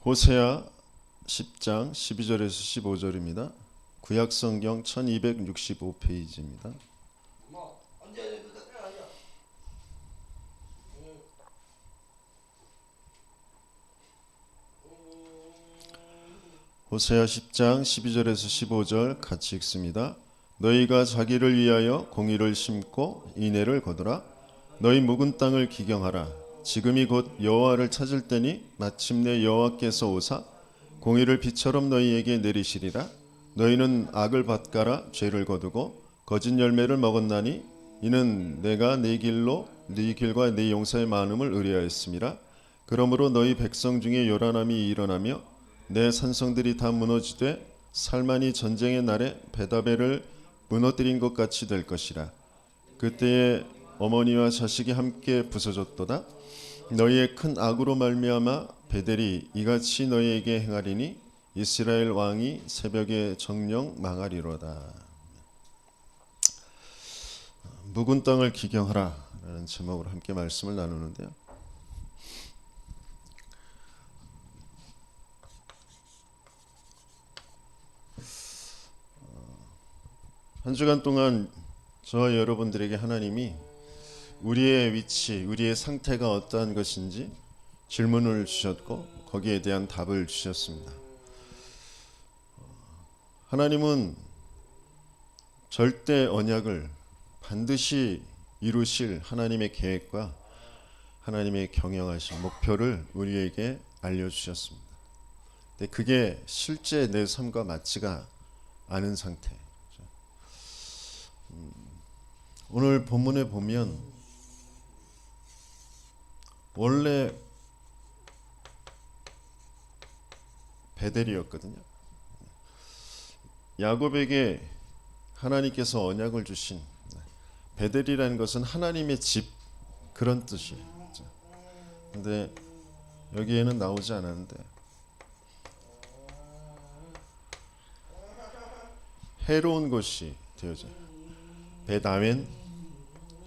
호세아 10장 12절에서 15절입니다. 구약성경 1265페이지입니다. 호세아 10장 12절에서 15절 같이 읽습니다. 너희가 자기를 위하여 공의를 심고 인애를 거두라. 너희 묵은 땅을 기경하라. 지금이 곧 여호와를 찾을 때니 마침내 여호와께서 오사 공의를 비처럼 너희에게 내리시리라. 너희는 악을 밭가라 죄를 거두고 거짓 열매를 먹었나니 이는 내가 네 길로 네 길과 네 용사의 많음을 의뢰하였음이라. 그러므로 너희 백성 중에 요란함이 일어나며 내 산성들이 다 무너지되 살만이 전쟁의 날에 베다벨을 무너뜨린 것 같이 될 것이라. 그때에 어머니와 자식이 함께 부서졌도다. 너희의 큰 악으로 말미암아 베델이 이같이 너희에게 행하리니 이스라엘 왕이 새벽에 정령 망하리로다. 묵은 땅을 기경하라 라는 제목으로 함께 말씀을 나누는데요. 한 주간 동안 저와 여러분들에게 하나님이 우리의 위치, 우리의 상태가 어떠한 것인지 질문을 주셨고 거기에 대한 답을 주셨습니다. 하나님은 절대 언약을 반드시 이루실 하나님의 계획과 하나님의 경영하신 목표를 우리에게 알려주셨습니다. 근데 그게 실제 내 삶과 맞지가 않은 상태. 오늘 본문에 보면 원래 베델이었거든요. 야곱에게 하나님께서 언약을 주신 베델이라는 것은 하나님의 집 그런 뜻이에요. 근데 여기에는 나오지 않았는데 해로운 곳이 되어져요. 베다웬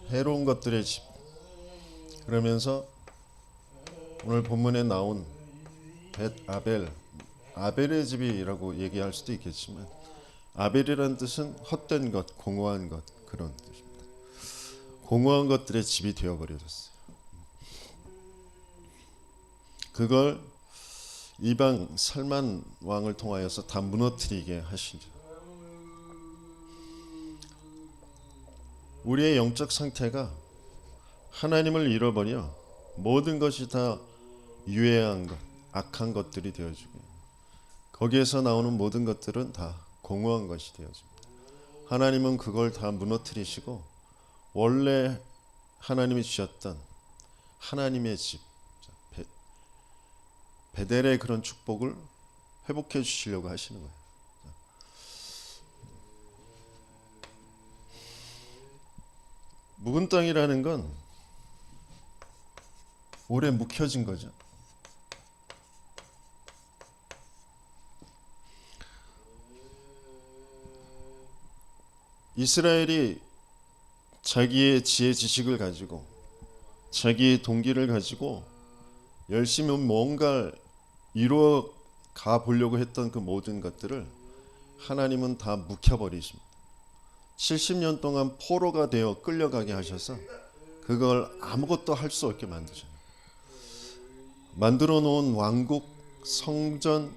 해로운 것들의 집. 그러면서 오늘 본문에 나온 벳아벨 아벨의 집이라고 얘기할 수도 있겠지만 아벨이라는 뜻은 헛된 것, 공허한 것 그런 뜻입니다. 공허한 것들의 집이 되어버려졌어요. 그걸 이방 살만 왕을 통하여서 다 무너뜨리게 하시죠. 우리의 영적 상태가 하나님을 잃어버려 모든 것이 다 유해한 것, 악한 것들이 되어지고 거기에서 나오는 모든 것들은 다 공허한 것이 되어집니다. 하나님은 그걸 다 무너뜨리시고 원래 하나님이 주셨던 하나님의 집 베델의 그런 축복을 회복해 주시려고 하시는 거예요. 묵은 땅이라는 건 오래 묵혀진 거죠. 이스라엘이 자기의 지혜 지식을 가지고 자기의 동기를 가지고 열심히 뭔가 이루어 가 보려고 했던 그 모든 것들을 하나님은 다 묵혀버리십니다. 70년 동안 포로가 되어 끌려가게 하셔서 그걸 아무것도 할 수 없게 만드셔요. 만들어 놓은 왕국, 성전,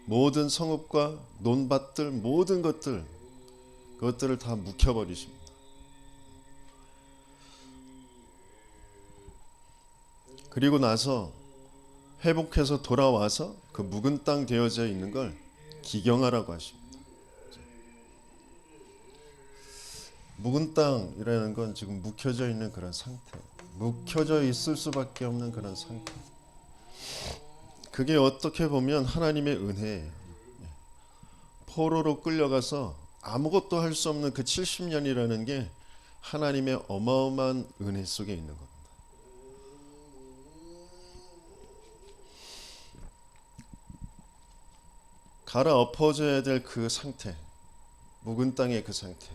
모든 성읍과 논밭들, 모든 것들 그것들을 다 묵혀버리십니다. 그리고 나서 회복해서 돌아와서 그 묵은 땅 되어져 있는 걸 기경하라고 하십니다. 묵은 땅이라는 건 지금 묵혀져 있는 그런 상태, 묵혀져 있을 수밖에 없는 그런 상태. 그게 어떻게 보면 하나님의 은혜예요. 포로로 끌려가서 아무것도 할 수 없는 그 70년이라는 게 하나님의 어마어마한 은혜 속에 있는 겁니다. 갈아엎어져야 될 그 상태, 묵은 땅의 그 상태.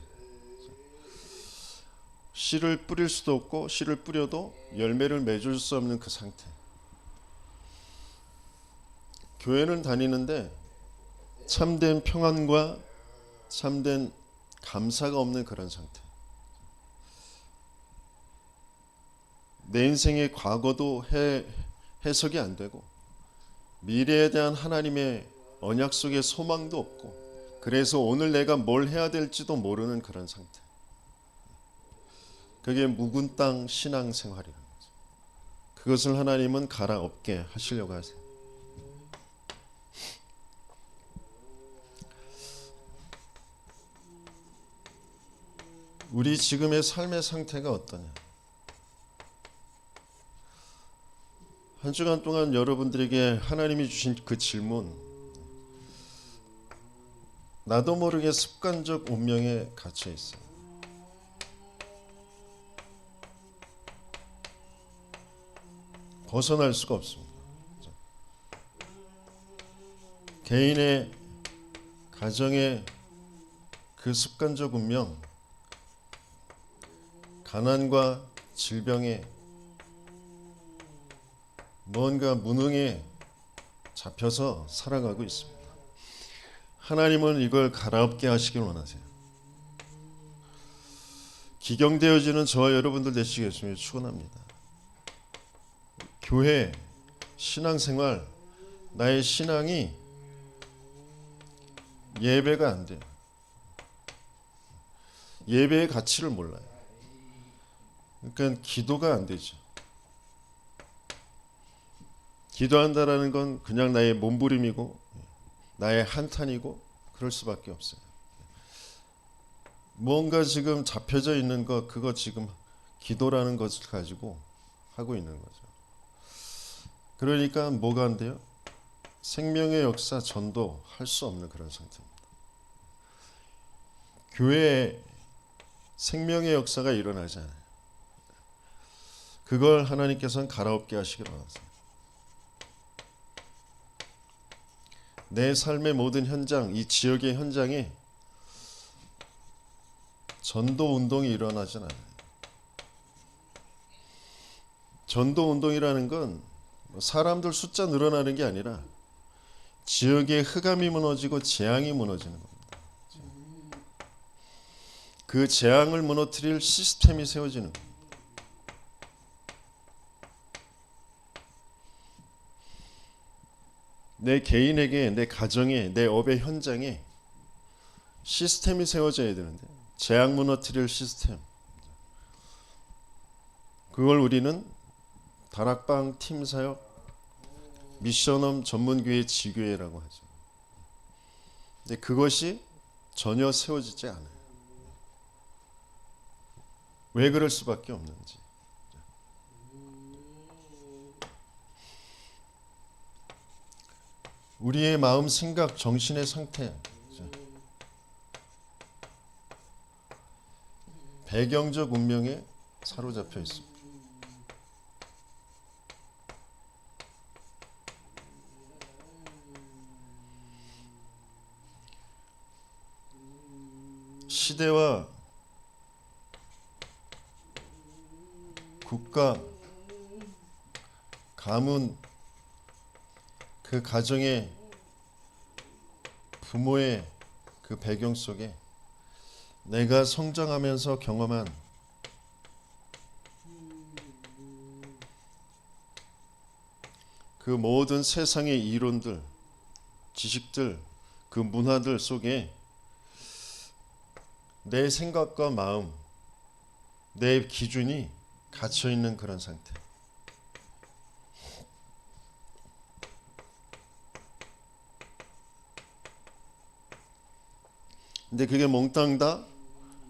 씨를 뿌릴 수도 없고 씨를 뿌려도 열매를 맺을 수 없는 그 상태. 교회는 다니는데 참된 평안과 참된 감사가 없는 그런 상태. 내 인생의 과거도 해석이 안 되고 미래에 대한 하나님의 언약 속에 소망도 없고, 그래서 오늘 내가 뭘 해야 될지도 모르는 그런 상태. 그게 묵은 땅 신앙생활이라는 거죠. 그것을 하나님은 갈아엎게 하시려고 하세요. 우리 지금의 삶의 상태가 어떠냐? 한 주간 동안 여러분들에게 하나님이 주신 그 질문, 나도 모르게 습관적 운명에 갇혀 있어요. 벗어날 수가 없습니다. 개인의 가정의 그 습관적 운명, 가난과 질병에 뭔가 무능에 잡혀서 살아가고 있습니다. 하나님은 이걸 갈아엎게 하시길 원하세요. 기경되어지는 저와 여러분들 되시겠습니다. 축원합니다. 교회, 신앙생활, 나의 신앙이 예배가 안 돼요. 예배의 가치를 몰라요. 그러니까 기도가 안 되죠. 기도한다라는 건 그냥 나의 몸부림이고 나의 한탄이고 그럴 수밖에 없어요. 뭔가 지금 잡혀져 있는 것, 그거 지금 기도라는 것을 가지고 하고 있는 거죠. 그러니까 뭐가 안 돼요? 생명의 역사 전도 할 수 없는 그런 상태입니다. 교회에 생명의 역사가 일어나지 않아요. 그걸 하나님께서는 갈아엎게 하시길 원하세요. 내 삶의 모든 현장, 이 지역의 현장에 전도 운동이 일어나진 않아요. 전도 운동이라는 건 사람들 숫자 늘어나는 게 아니라 지역의 흑암이 무너지고 재앙이 무너지는 겁니다. 그 재앙을 무너뜨릴 시스템이 세워지는 겁니다. 내 개인에게, 내 가정에, 내 업의 현장에 시스템이 세워져야 되는데, 재앙 무너뜨릴 시스템, 그걸 우리는 다락방 팀사역, 미션홈 전문교회 지교회라고 하죠. 근데 그것이 전혀 세워지지 않아요. 왜 그럴 수밖에 없는지. 우리의 마음, 생각, 정신의 상태, 배경적 운명에 사로잡혀 있습니다. 시대와 국가, 가문, 그 가정의 부모의 그 배경 속에 내가 성장하면서 경험한 그 모든 세상의 이론들, 지식들, 그 문화들 속에 내 생각과 마음, 내 기준이 갇혀 있는 그런 상태. 근데 그게 몽땅 다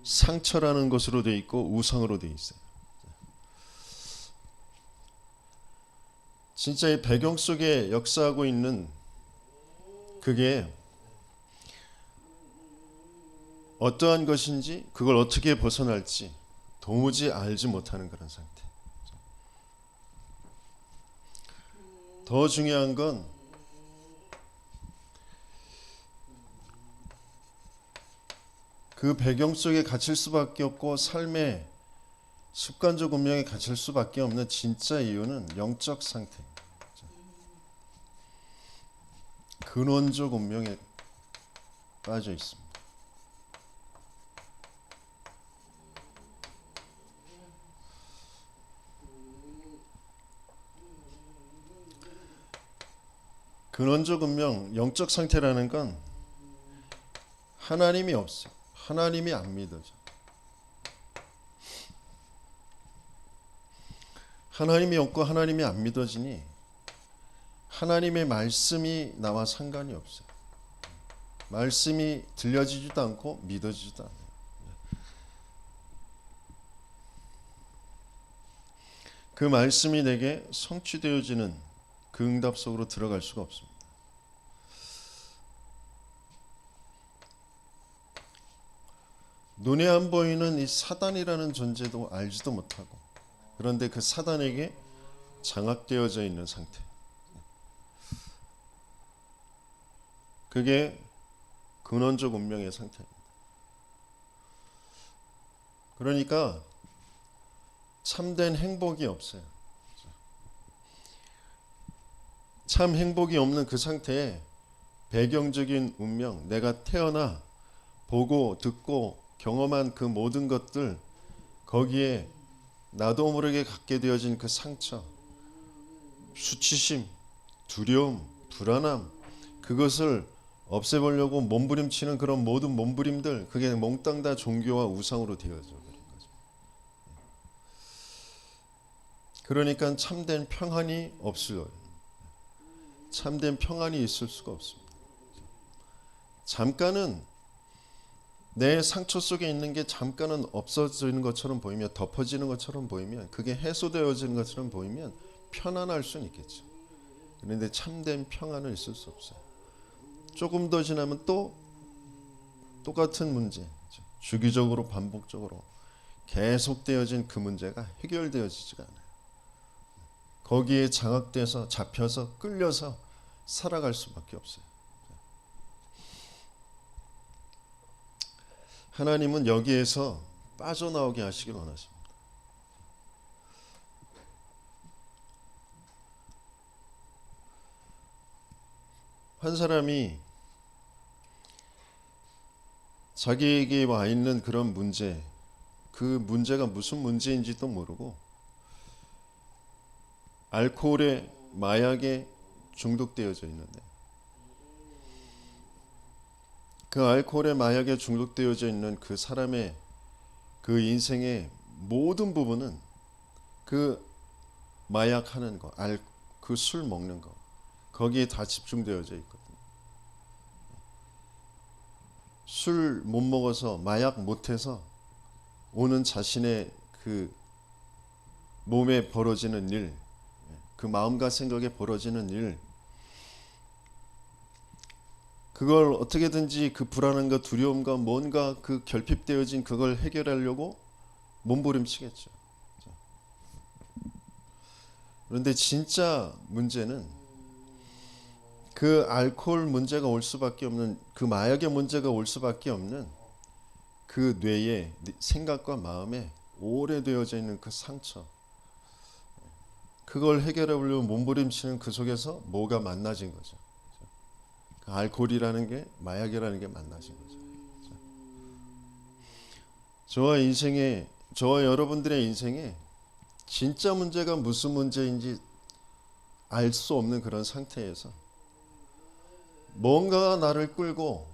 상처라는 것으로 돼 있고 우상으로 돼 있어요. 진짜 이 배경 속에 역사하고 있는 그게 어떠한 것인지, 그걸 어떻게 벗어날지 도무지 알지 못하는 그런 상태. 더 중요한 건 그 배경 속에 갇힐 수밖에 없고 삶의 습관적 운명에 갇힐 수밖에 없는 진짜 이유는 영적 상태입니다. 근원적 운명에 빠져 있습니다. 근원적 운명, 영적 상태라는 건 하나님이 없어요. 하나님이 안 믿어져. 하나님이 없고 하나님이 안 믿어지니 하나님의 말씀이 나와 상관이 없어요. 말씀이 들려지지도 않고 믿어지지도 않아요. 그 말씀이 내게 성취되어지는 그 응답 속으로 들어갈 수가 없습니다. 눈에 안 보이는 이 사단이라는 존재도 알지도 못하고, 그런데 그 사단에게 장악되어져 있는 상태, 그게 근원적 운명의 상태입니다. 그러니까 참된 행복이 없어요. 참 행복이 없는 그 상태에 배경적인 운명, 내가 태어나 보고 듣고 경험한 그 모든 것들, 거기에 나도 모르게 갖게 되어진 그 상처, 수치심, 두려움, 불안함, 그것을 없애보려고 몸부림치는 그런 모든 몸부림들, 그게 몽땅 다 종교와 우상으로 되어져 버린 거죠. 그러니까 참된 평안이 없어요. 참된 평안이 있을 수가 없습니다. 잠깐은 내 상처 속에 있는 게 잠깐은 없어지는 것처럼 보이면, 덮어지는 것처럼 보이면, 그게 해소되어지는 것처럼 보이면 편안할 수는 있겠죠. 그런데 참된 평안은 있을 수 없어요. 조금 더 지나면 또 똑같은 문제, 주기적으로 반복적으로 계속되어진 그 문제가 해결되어지지가 않아요. 거기에 장악돼서 잡혀서 끌려서 살아갈 수밖에 없어요. 하나님은 여기에서 빠져나오게 하시길 원하십니다. 한 사람이 자기에게 와 있는 그런 문제, 그 문제가 무슨 문제인지도 모르고 알코올에, 마약에 중독되어져 있는데, 그 알코올에, 마약에 중독되어져 있는 그 사람의 그 인생의 모든 부분은 그 마약하는 거, 그 술 먹는 거, 거기에 다 집중되어져 있거든요. 술 못 먹어서, 마약 못해서 오는 자신의 그 몸에 벌어지는 일, 그 마음과 생각에 벌어지는 일, 그걸 어떻게든지 그 불안함과 두려움과 뭔가 그 결핍되어진 그걸 해결하려고 몸부림치겠죠. 그런데 진짜 문제는 그 알코올 문제가 올 수밖에 없는, 그 마약의 문제가 올 수밖에 없는 그 뇌에, 생각과 마음에 오래되어져 있는 그 상처, 그걸 해결하려고 몸부림치는 그 속에서 뭐가 만나진 거죠. 그 알코올이라는 게, 마약이라는 게 만나진 거죠. 저와 여러분들의 인생에 진짜 문제가 무슨 문제인지 알 수 없는 그런 상태에서 뭔가가 나를 끌고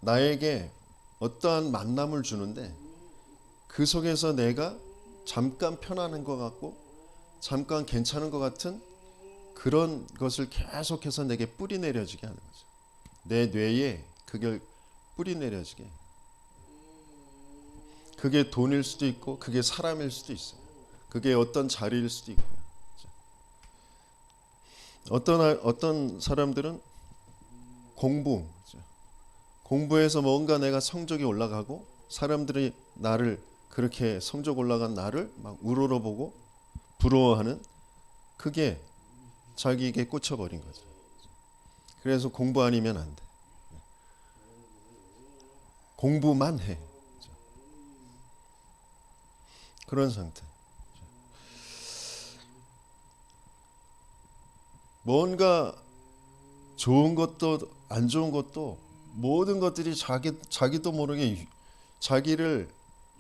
나에게 어떠한 만남을 주는데, 그 속에서 내가 잠깐 편안한 것 같고 잠깐 괜찮은 것 같은 그런 것을 계속해서 내게 뿌리 내려지게 하는 거죠. 내 뇌에 그걸 뿌리 내려지게. 그게 돈일 수도 있고, 그게 사람일 수도 있어요. 그게 어떤 자리일 수도 있고요. 어떤 사람들은 공부해서 뭔가 내가 성적이 올라가고, 사람들이 나를, 그렇게 성적 올라간 나를 막 우러러보고 부러워하는, 그게 자기에게 꽂혀버린 거죠. 그래서 공부 아니면 안 돼. 공부만 해. 그런 상태. 뭔가 좋은 것도 안 좋은 것도 모든 것들이 자기도 모르게 자기를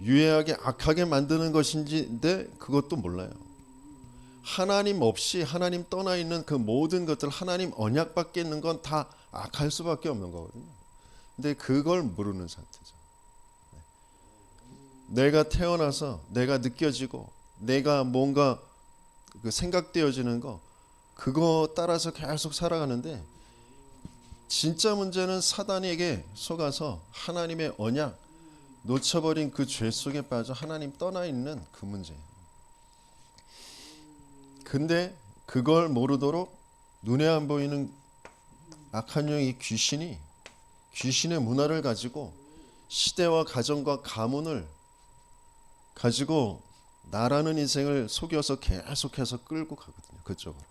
유해하게 악하게 만드는 것인지인데 그것도 몰라요. 하나님 없이 하나님 떠나 있는 그 모든 것들, 하나님 언약 밖에 있는 건 다 악할 수밖에 없는 거거든요. 근데 그걸 모르는 상태죠. 내가 태어나서 내가 느껴지고 내가 뭔가 그 생각되어지는 거, 그거 따라서 계속 살아가는데, 진짜 문제는 사단에게 속아서 하나님의 언약 놓쳐버린 그 죄 속에 빠져 하나님 떠나 있는 그 문제예요. 근데 그걸 모르도록 눈에 안 보이는 악한 영이 귀신의 문화를 가지고 시대와 가정과 가문을 가지고 나라는 인생을 속여서 계속해서 끌고 가거든요. 그쪽으로.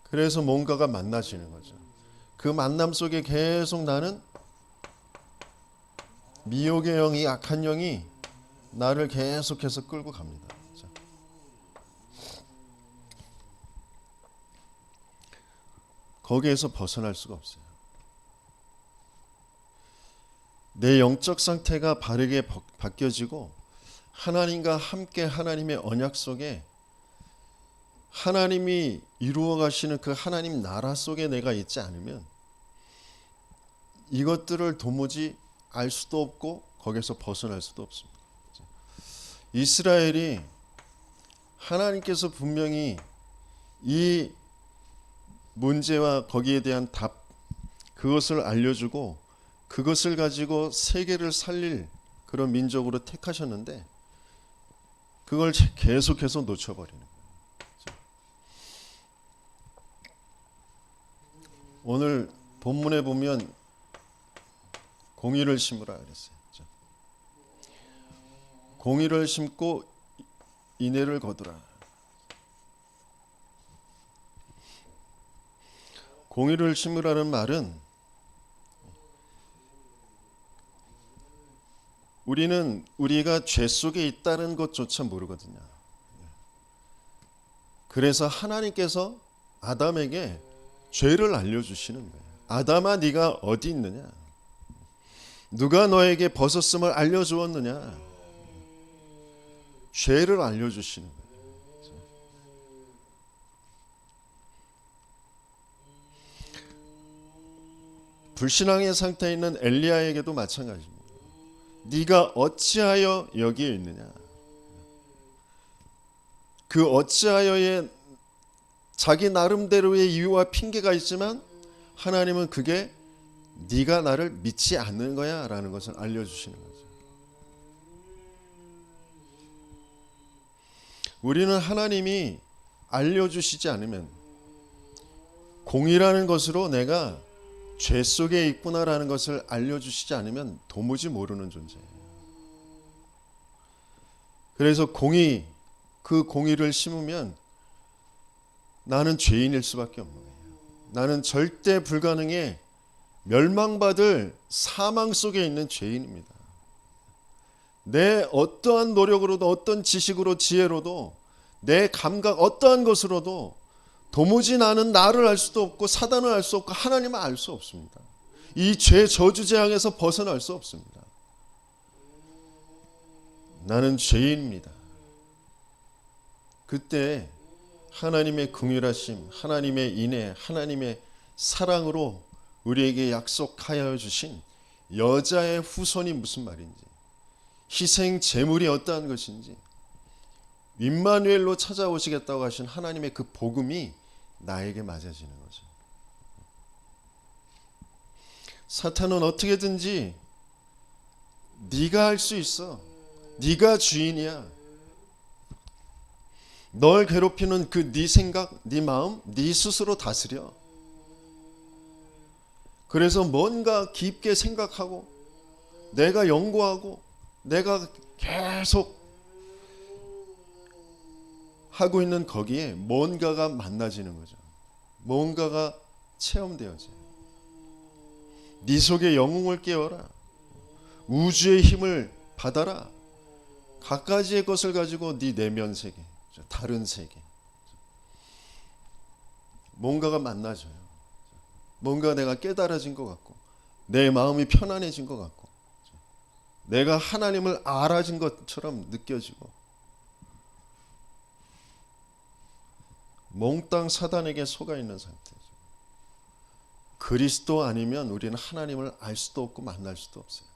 그래서 뭔가가 만나지는 거죠. 그 만남 속에 계속 나는 미혹의 영이, 악한 영이 나를 계속해서 끌고 갑니다. 거기에서 벗어날 수가 없어요. 내 영적 상태가 바르게 바뀌어지고 하나님과 함께 하나님의 언약 속에 하나님이 이루어 가시는 그 하나님 나라 속에 내가 있지 않으면 이것들을 도무지 알 수도 없고 거기서 벗어날 수도 없습니다. 이스라엘이 하나님께서 분명히 이 문제와 거기에 대한 답, 그것을 알려주고 그것을 가지고 세계를 살릴 그런 민족으로 택하셨는데 그걸 계속해서 놓쳐버리는 거예요. 오늘 본문에 보면 공의를 심으라 그랬어요. 공의를 심고 인애를 거두라. 공의를 심으라는 말은 우리가 죄 속에 있다는 것조차 모르거든요. 그래서 하나님께서 아담에게 죄를 알려주시는 거예요. 아담아, 네가 어디 있느냐? 누가 너에게 벗었음을 알려주었느냐? 죄를 알려주시는 거예요. 불신앙의 상태에 있는 엘리야에게도 마찬가지입니다. 네가 어찌하여 여기에 있느냐? 그 어찌하여의 자기 나름대로의 이유와 핑계가 있지만 하나님은 그게 네가 나를 믿지 않는 거야 라는 것을 알려주시는 거죠. 우리는 하나님이 알려주시지 않으면 공의라는 것으로 내가 죄 속에 있구나라는 것을 알려주시지 않으면 도무지 모르는 존재예요. 그래서 그 공의를 심으면 나는 죄인일 수밖에 없는 거예요. 나는 절대 불가능해 멸망받을 사망 속에 있는 죄인입니다. 내 어떠한 노력으로도 어떤 지식으로 지혜로도 내 감각 어떠한 것으로도 도무지 나는 나를 알 수도 없고 사단을 알 수 없고 하나님을 알 수 없습니다. 이 죄 저주 재앙에서 벗어날 수 없습니다. 나는 죄인입니다. 그때 하나님의 긍휼하심, 하나님의 인애, 하나님의 사랑으로 우리에게 약속하여 주신 여자의 후손이 무슨 말인지, 희생 제물이 어떠한 것인지, 임마누엘로 찾아오시겠다고 하신 하나님의 그 복음이 나에게 맞아지는 거죠. 사탄은 어떻게든지 네가 할 수 있어, 네가 주인이야, 널 괴롭히는 그 네 생각, 네 마음, 네 스스로 다스려. 그래서 뭔가 깊게 생각하고 내가 연구하고 내가 계속 하고 있는 거기에 뭔가가 만나지는 거죠. 뭔가가 체험되어져요. 네 속에 영웅을 깨워라. 우주의 힘을 받아라. 갖가지의 것을 가지고 네 내면 세계, 다른 세계. 뭔가가 만나져요. 뭔가 내가 깨달아진 것 같고 내 마음이 편안해진 것 같고 내가 하나님을 알아진 것처럼 느껴지고 몽땅 사단에게 속아 있는 상태죠. 그리스도 아니면 우리는 하나님을 알 수도 없고 만날 수도 없어요.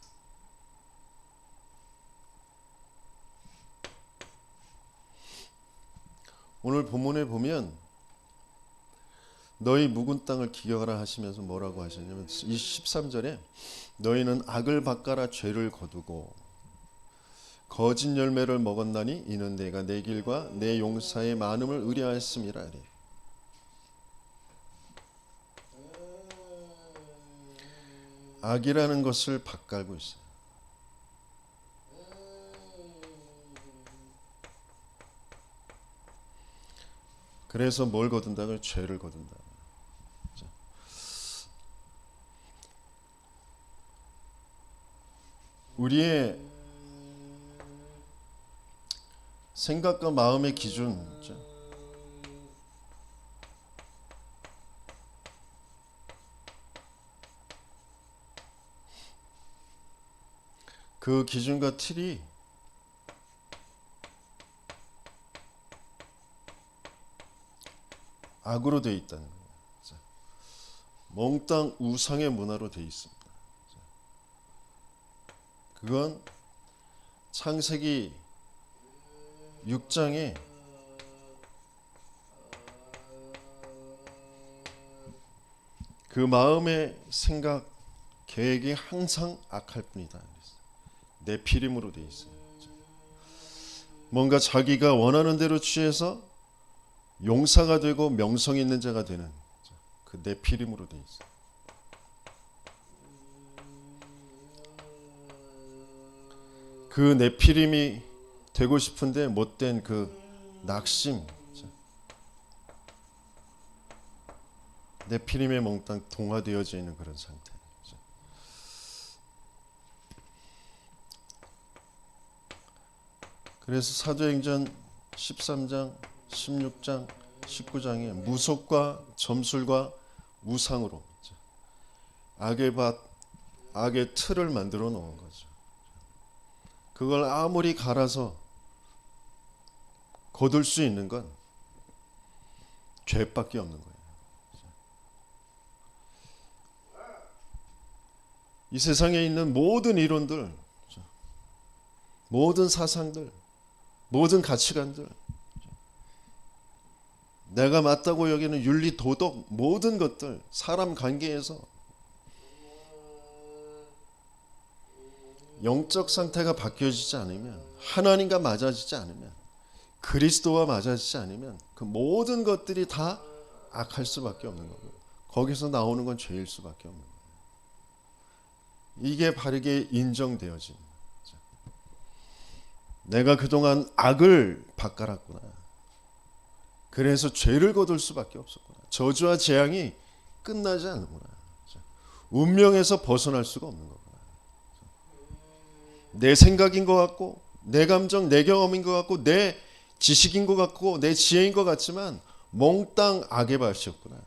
오늘 본문에 보면 너희 묵은 땅을 기경하라 하시면서 뭐라고 하셨냐면 이 13절에 너희는 악을 바꿔라 죄를 거두고 거짓 열매를 먹었나니 이는 내가 내 길과 내 용사의 많음을 의뢰하였음이라 하리. 악이라는 것을 바꿔고 있어요. 그래서 뭘 거둔다고요? 죄를 거둔다. 우리의 생각과 마음의 기준, 그 기준과 틀이 악으로 되어 있다는 거예요. 몽땅 우상의 문화로 되어 있습니다. 그건 창세기 6장에 그 마음의 생각, 계획이 항상 악할 뿐이다. 네피림으로 되어 있어요. 뭔가 자기가 원하는 대로 취해서 용사가 되고 명성 있는 자가 되는 그 네피림으로 되어 있어요. 그 네피림이 되고 싶은데 못된 그 낙심, 네피림에 몽땅 동화되어져 있는 그런 상태. 그래서 사도행전 13장, 16장, 19장에 무속과 점술과 우상으로 악의 밭, 악의 틀을 만들어 놓은 거죠. 그걸 아무리 갈아서 거둘 수 있는 건 죄밖에 없는 거예요. 이 세상에 있는 모든 이론들, 모든 사상들, 모든 가치관들, 내가 맞다고 여기는 윤리, 도덕, 모든 것들, 사람 관계에서 영적 상태가 바뀌어지지 않으면, 하나님과 맞아지지 않으면, 그리스도와 맞아지지 않으면 그 모든 것들이 다 악할 수밖에 없는 거고 거기서 나오는 건 죄일 수밖에 없는 거예요. 이게 바르게 인정되어진 거죠. 내가 그동안 악을 바꿔놨구나. 그래서 죄를 거둘 수밖에 없었구나. 저주와 재앙이 끝나지 않는구나. 운명에서 벗어날 수가 없는 거구나. 내 생각인 것 같고 내 감정, 내 경험인 것 같고 내 지식인 것 같고 내 지혜인 것 같지만 몽땅 악의 밭이었구나.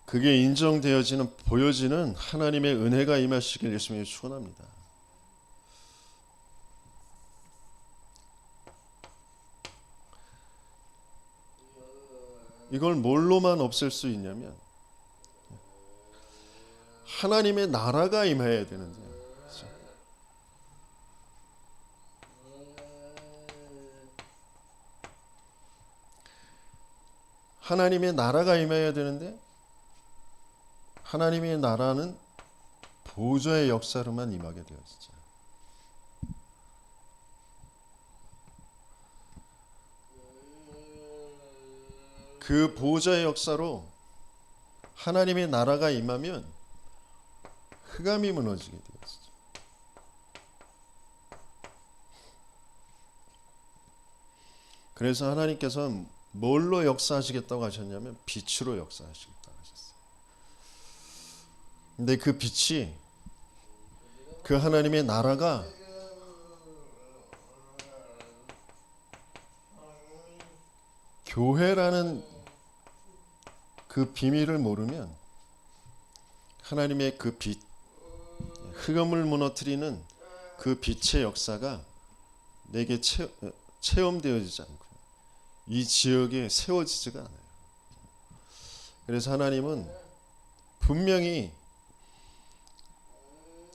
그게 인정되어지는, 보여지는 하나님의 은혜가 임하시길 예수님이 축원합니다. 이걸 뭘로만 없앨 수 있냐면 하나님의 나라가 임해야 되는데, 하나님의 나라가 임해야 되는데 하나님의 나라는 보좌의 역사로만 임하게 되었죠. 그 보좌의 역사로 하나님의 나라가 임하면 흑암이 무너지게 되었죠. 그래서 하나님께서 뭘로 역사하시겠다고 하셨냐면 빛으로 역사하시겠다고 하셨어요. 근데 그 빛이, 그 하나님의 나라가 교회라는 그 비밀을 모르면 하나님의 그 빛, 흑암을 무너뜨리는 그 빛의 역사가 내게 체험되어지지 않고요. 이 지역에 세워지지가 않아요. 그래서 하나님은 분명히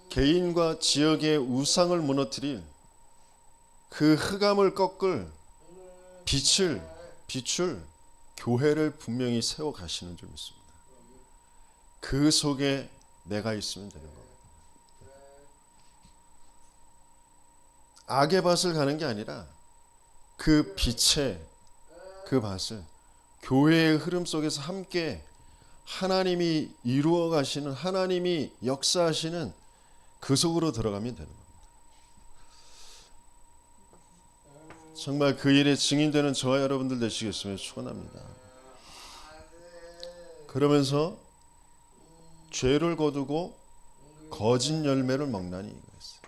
개인과 지역의 우상을 무너뜨릴 그 흑암을 꺾을 빛을 교회를 분명히 세워 가시는 줄 믿습니다. 그 속에 내가 있으면 되는 겁니다. 악의 밭을 가는 게 아니라 그 빛의 그 밭을 교회의 흐름 속에서 함께 하나님이 이루어 가시는, 하나님이 역사하시는 그 속으로 들어가면 되는 겁니다. 정말 그 일에 증인되는 저와 여러분들 되시겠으면 축원합니다. 그러면서 죄를 거두고 거짓 열매를 먹나니 이거였어요.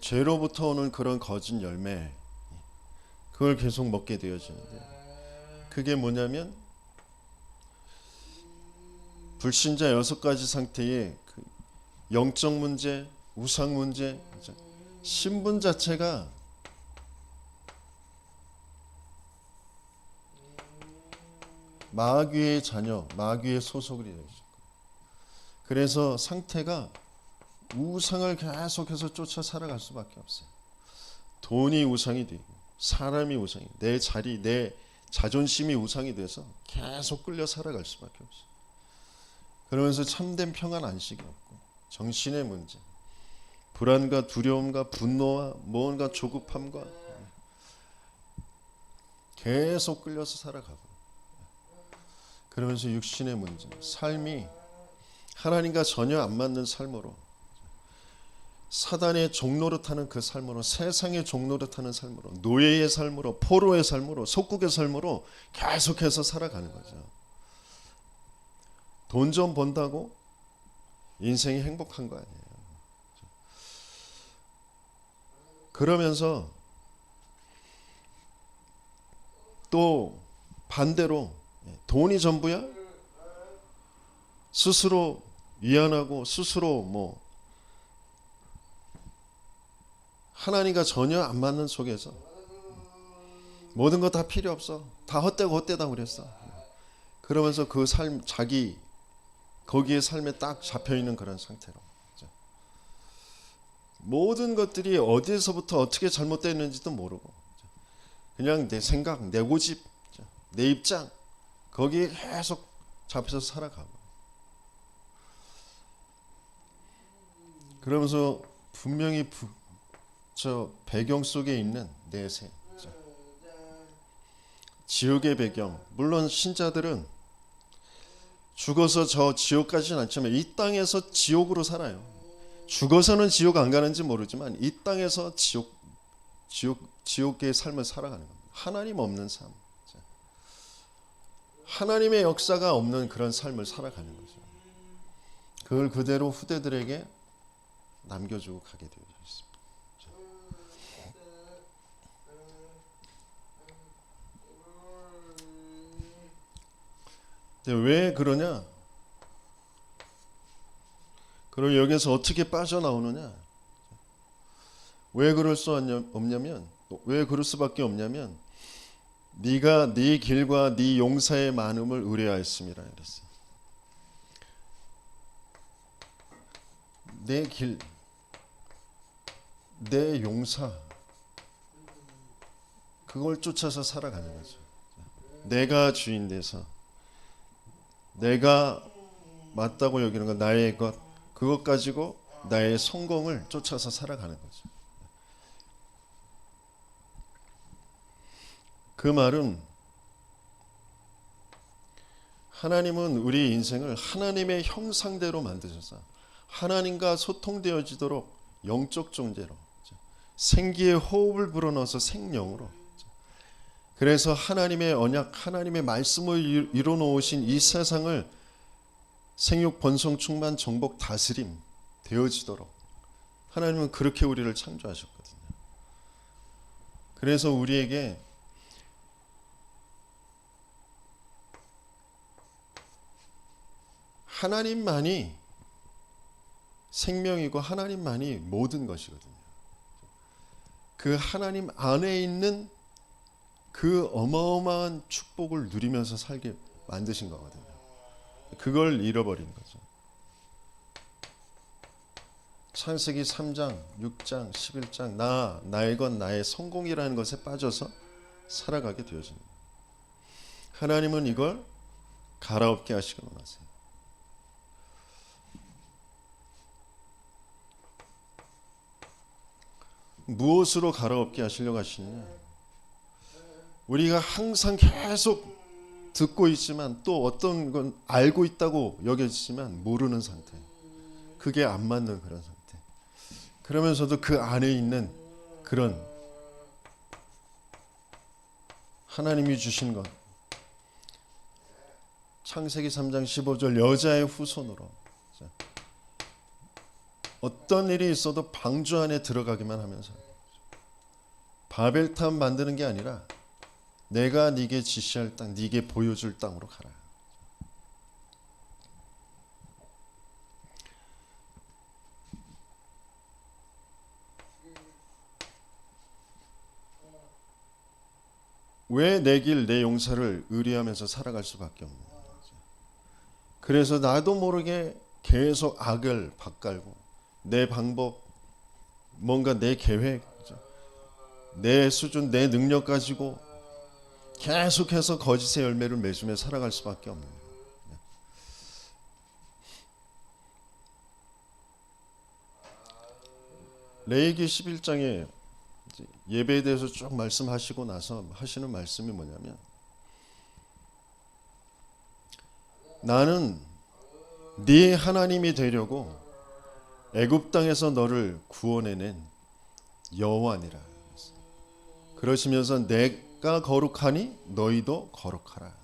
죄로부터 오는 그런 거짓 열매, 그걸 계속 먹게 되어지는데, 그게 뭐냐면 불신자 6가지 상태의 그 영적 문제, 우상 문제, 신분 자체가 마귀의 자녀, 마귀의 소속이 되어 있어요. 그래서 상태가 우상을 계속해서 쫓아 살아갈 수밖에 없어요. 돈이 우상이 되고 사람이 우상이, 내 자리, 내 자존심이 우상이 돼서 계속 끌려 살아갈 수밖에 없어요. 그러면서 참된 평안 안식이 없고 정신의 문제, 불안과 두려움과 분노와 무언가 조급함과 계속 끌려서 살아가고, 그러면서 육신의 문제, 삶이 하나님과 전혀 안 맞는 삶으로, 사단의 종노릇하는 그 삶으로, 세상의 종노릇하는 삶으로, 노예의 삶으로, 포로의 삶으로, 속국의 삶으로 계속해서 살아가는 거죠. 돈 좀 번다고 인생이 행복한 거 아니에요. 그러면서 또 반대로 돈이 전부야? 스스로 위안하고 스스로 뭐 하나님과 전혀 안 맞는 속에서 모든 거 다 필요 없어, 다 헛되고 헛되다 그랬어. 그러면서 그 삶, 자기 거기에 삶에 딱 잡혀있는 그런 상태로 모든 것들이 어디에서부터 어떻게 잘못됐는지도 모르고 그냥 내 생각, 내 고집, 내 입장, 거기에 계속 잡혀서 살아가고, 그러면서 분명히 저 배경 속에 있는 내세, 지옥의 배경, 물론 신자들은 죽어서 저 지옥 가지는 않지만 이 땅에서 지옥으로 살아요. 죽어서는 지옥 안 가는지 모르지만 이 땅에서 지옥의 삶을 살아가는 겁니다. 하나님 없는 삶, 하나님의 역사가 없는 그런 삶을 살아가는 거죠. 그걸 그대로 후대들에게 남겨주고 가게 되어 있습니다. 근데 왜 그러냐? 그럼 여기서 어떻게 빠져나오느냐? 왜 그럴 수 없냐면, 왜 그럴 수밖에 없냐면, 네가 네 길과 네 용사의 많음을 의뢰하였음이라 그랬어요. 내 길, 내 용사, 그걸 쫓아서 살아가는 거죠. 내가 주인 돼서 내가 맞다고 여기는 것, 나의 것, 그것 가지고 나의 성공을 쫓아서 살아가는 거죠. 그 말은 하나님은 우리 인생을 하나님의 형상대로 만드셔서 하나님과 소통되어지도록 영적 존재로, 생기의 호흡을 불어넣어서 생명으로, 그래서 하나님의 언약, 하나님의 말씀을 이루어놓으신 이 세상을 생육, 번성, 충만, 정복, 다스림, 되어지도록 하나님은 그렇게 우리를 창조하셨거든요. 그래서 우리에게 하나님만이 생명이고 하나님만이 모든 것이거든요. 그 하나님 안에 있는 그 어마어마한 축복을 누리면서 살게 만드신 거거든요. 그걸 잃어버린 거죠. 창세기 3장, 6장, 11장 나의 것 나의 성공이라는 것에 빠져서 살아가게 되어집니다. 하나님은 이걸 갈아엎게 하시고 원하세요. 무엇으로 갈아엎게 하시려고 하시느냐? 우리가 항상 계속 듣고 있지만 또 어떤 건 알고 있다고 여겨지지만 모르는 상태. 그게 안 맞는 그런 상태. 그러면서도 그 안에 있는 그런 하나님이 주신 것. 창세기 3장 15절 여자의 후손으로 어떤 일이 있어도 방주 안에 들어가기만 하면서 바벨탑 만드는 게 아니라 내가 네게 지시할 땅, 네게 보여줄 땅으로 가라. 왜 내 길, 내 용사를 의뢰하면서 살아갈 수밖에 없는 거죠. 그래서 나도 모르게 계속 악을 밭갈고 내 방법, 뭔가 내 계획, 내 수준, 내 능력 가지고 계속해서 거짓의 열매를 맺으며 살아갈 수밖에 없는 거예요. 레위기 11장에 예배에 대해서 쭉 말씀하시고 나서 하시는 말씀이 뭐냐면 나는 네 하나님이 되려고 애굽 땅에서 너를 구원해낸 여호와니라. 그러시면서 내가 거룩하니 너희도 거룩하라.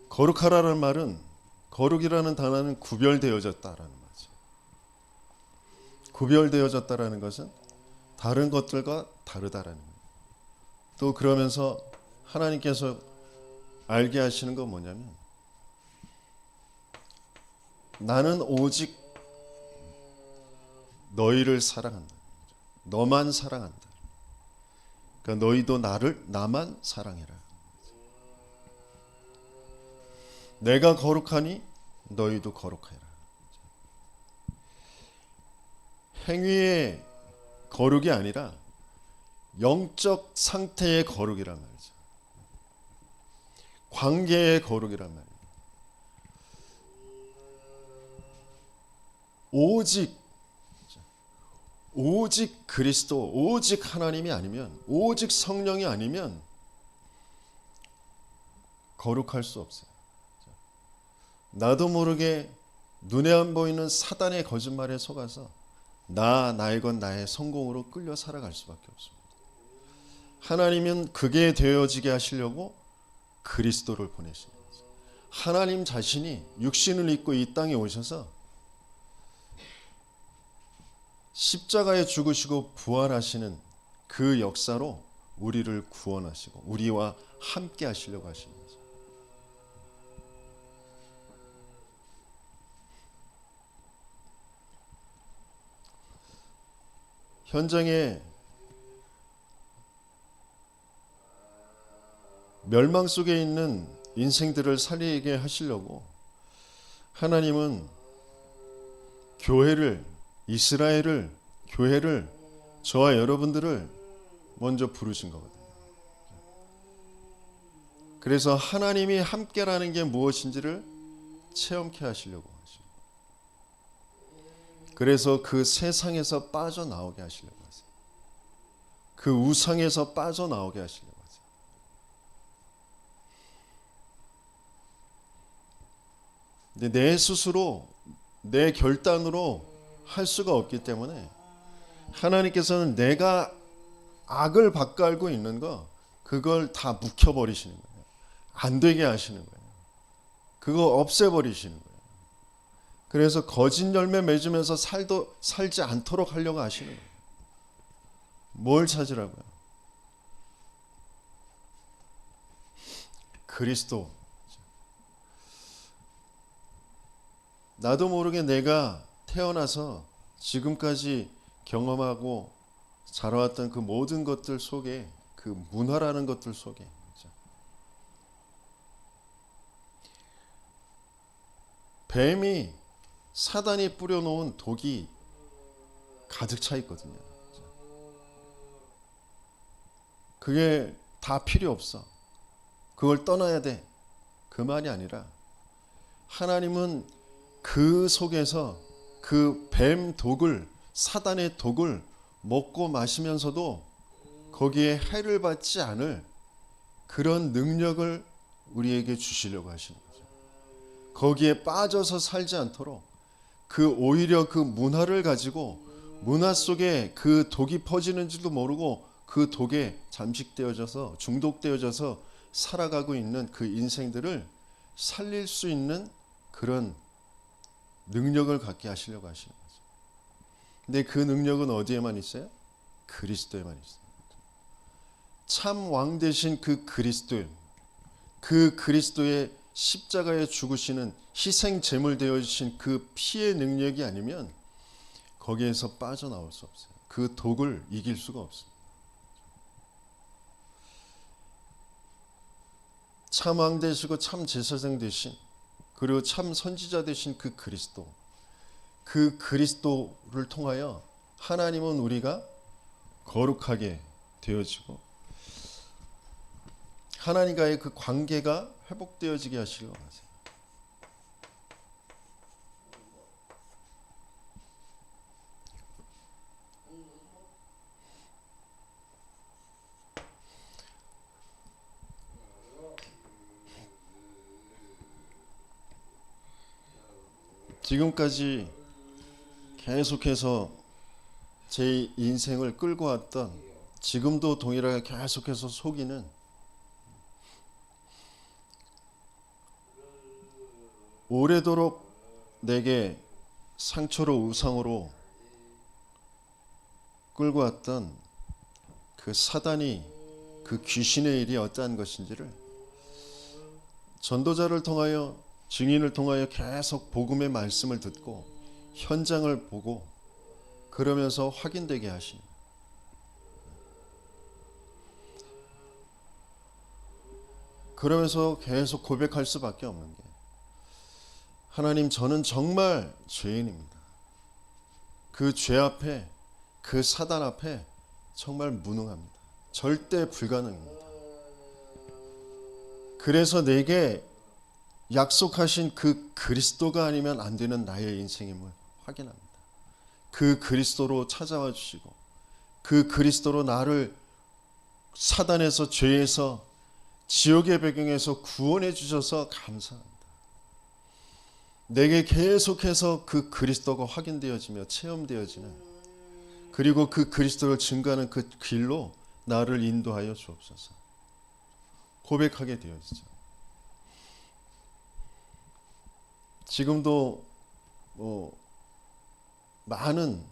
거룩하라는 말은 거룩이라는 단어는 구별되어졌다라는 말이죠. 구별되어졌다라는 것은 다른 것들과 다르다라는 거예요. 또 그러면서 하나님께서 알게 하시는 건 뭐냐면 나는 오직 너희를 사랑한다. 너만 사랑한다. 그러니까 너희도 나만 사랑해라. 내가 거룩하니 너희도 거룩해라. 행위의 거룩이 아니라 영적 상태의 거룩이란 말이죠. 관계의 거룩이란 말이에요. 오직 그리스도, 오직 하나님이 아니면, 오직 성령이 아니면 거룩할 수 없어요. 나도 모르게 눈에 안 보이는 사단의 거짓말에 속아서 나의 것 나의 성공으로 끌려 살아갈 수밖에 없습니다. 하나님은 그게 되어지게 하시려고 그리스도를 보내신 거죠. 하나님 자신이 육신을 입고 이 땅에 오셔서 십자가에 죽으시고 부활하시는 그 역사로 우리를 구원하시고 우리와 함께 하시려고 하시는 거죠. 현장에 멸망 속에 있는 인생들을 살리게 하시려고 하나님은 이스라엘을, 교회를, 저와 여러분들을 먼저 부르신 거거든요. 그래서 하나님이 함께라는 게 무엇인지를 체험케 하시려고 하시고, 그래서 그 세상에서 빠져나오게 하시려고 하세요. 그 우상에서 빠져나오게 하시려고 하세요. 근데 내 스스로, 내 결단으로 할 수가 없기 때문에 하나님께서는 내가 악을 바꿔 있는 거 그걸 다 묵혀버리시는 거예요. 안 되게 하시는 거예요. 그거 없애버리시는 거예요. 그래서 거짓 열매 맺으면서 살지 않도록 하려고 하시는 거예요. 뭘 찾으라고요? 그리스도. 나도 모르게 내가 태어나서 지금까지 경험하고 자라왔던 그 모든 것들 속에, 그 문화라는 것들 속에 뱀이, 사단이 뿌려놓은 독이 가득 차 있거든요. 그게 다 필요 없어. 그걸 떠나야 돼. 그 말이 아니라 하나님은 그 속에서 그 뱀 독을, 사단의 독을 먹고 마시면서도 거기에 해를 받지 않을 그런 능력을 우리에게 주시려고 하시는 거죠. 거기에 빠져서 살지 않도록 오히려 그 문화를 가지고 문화 속에 그 독이 퍼지는지도 모르고 그 독에 잠식되어져서 중독되어져서 살아가고 있는 그 인생들을 살릴 수 있는 그런 능력을 갖게 하시려고 하시는 거죠. 근데 그 능력은 어디에만 있어요? 그리스도에만 있어요. 참 왕 되신 그 그리스도, 그 그리스도의 십자가에 죽으시는 희생 제물 되어주신 그 피의 능력이 아니면 거기에서 빠져나올 수 없어요. 그 독을 이길 수가 없어요. 참 왕 되시고 참 제사장 되신, 그리고 참 선지자 되신 그 그리스도, 그 그리스도를 통하여 하나님은 우리가 거룩하게 되어지고 하나님과의 그 관계가 회복되어지게 하시려고 하세요. 지금까지 계속해서 제 인생을 끌고 왔던, 지금도 동일하게 계속해서 속이는 오래도록 내게 상처로 우상으로 끌고 왔던 그 사단이, 그 귀신의 일이 어떠한 것인지를 전도자를 통하여, 증인을 통하여 계속 복음의 말씀을 듣고 현장을 보고 그러면서 확인되게 하시니, 그러면서 계속 고백할 수밖에 없는 게, 하나님, 저는 정말 죄인입니다. 그 죄 앞에, 그 사단 앞에 정말 무능합니다. 절대 불가능입니다. 그래서 내게 약속하신 그 그리스도가 아니면 안 되는 나의 인생임을 확인합니다. 그 그리스도로 찾아와 주시고 그 그리스도로 나를 사단에서, 죄에서, 지옥의 배경에서 구원해 주셔서 감사합니다. 내게 계속해서 그 그리스도가 확인되어지며 체험되어지는, 그리고 그 그리스도를 증거하는 그 길로 나를 인도하여 주옵소서. 고백하게 되어지죠. 지금도 많은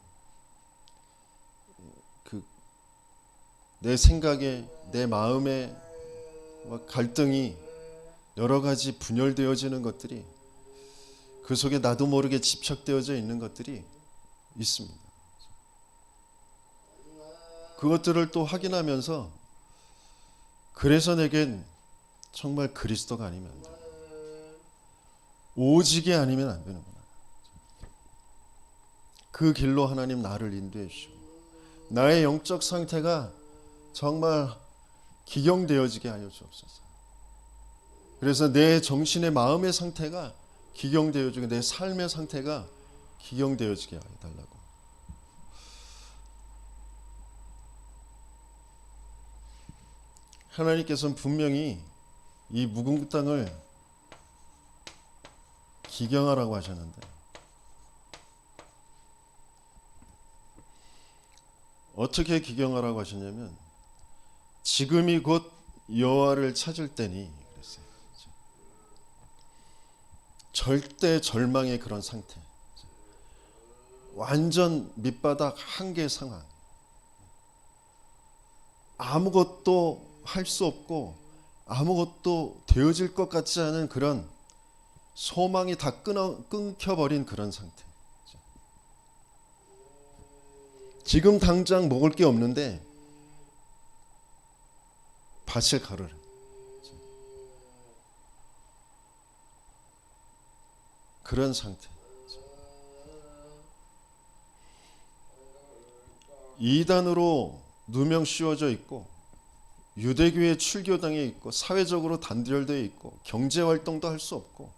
내 생각에, 내 마음에 갈등이 여러 가지 분열되어지는 것들이, 그 속에 나도 모르게 집착되어져 있는 것들이 있습니다. 그것들을 또 확인하면서, 그래서 내겐 정말 그리스도가 아니면 안 돼. 오직이 아니면 안 되는구나. 그 길로 하나님 나를 인도해 주시고 나의 영적 상태가 정말 기경되어지게 하여 주옵소서. 그래서 내 정신의, 마음의 상태가 기경되어지고 내 삶의 상태가 기경되어지게 해달라고. 하나님께서는 분명히 이 묵은 땅을 기경하라고 하셨는데, 어떻게 기경하라고 하셨냐면 지금이 곧 여호와를 찾을 때니 그랬어요. 절대 절망의 그런 상태, 완전 밑바닥 한계 상황, 아무것도 할 수 없고 아무것도 되어질 것 같지 않은 그런 소망이 다 끊겨버린 그런 상태. 지금 당장 먹을 게 없는데 밭을 가르래. 그런 상태. 이단으로 누명 씌워져 있고 유대교의 출교당에 있고 사회적으로 단절되어 있고 경제활동도 할 수 없고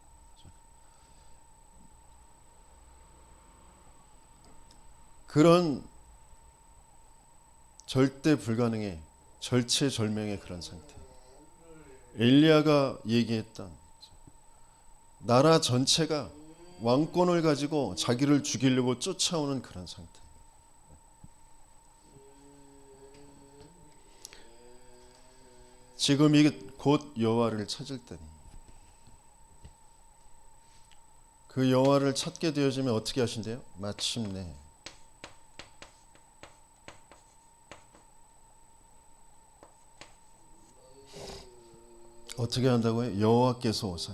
그런 절대 불가능의 절체절명의 그런 상태. 엘리야가 얘기했던 나라 전체가 왕권을 가지고 자기를 죽이려고 쫓아오는 그런 상태. 지금이 곧 여호와를 찾을 때니 그 여호와를 찾게 되어지면 어떻게 하신대요? 마침내 어떻게 한다고요? 여호와께서 오사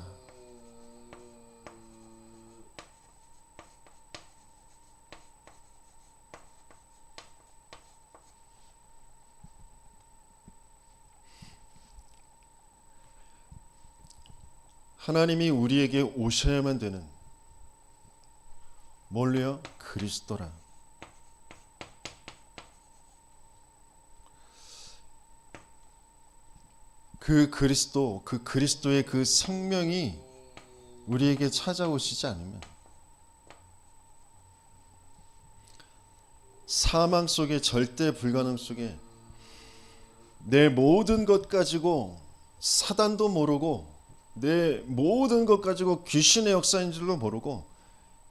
하나님이 우리에게 오셔야만 되는 뭘로요? 그리스도라. 그 그리스도, 그 그리스도의 그 생명이 우리에게 찾아오시지 않으면 사망 속에 절대 불가능 속에 내 모든 것 가지고 사단도 모르고 내 모든 것 가지고 귀신의 역사인 줄도 모르고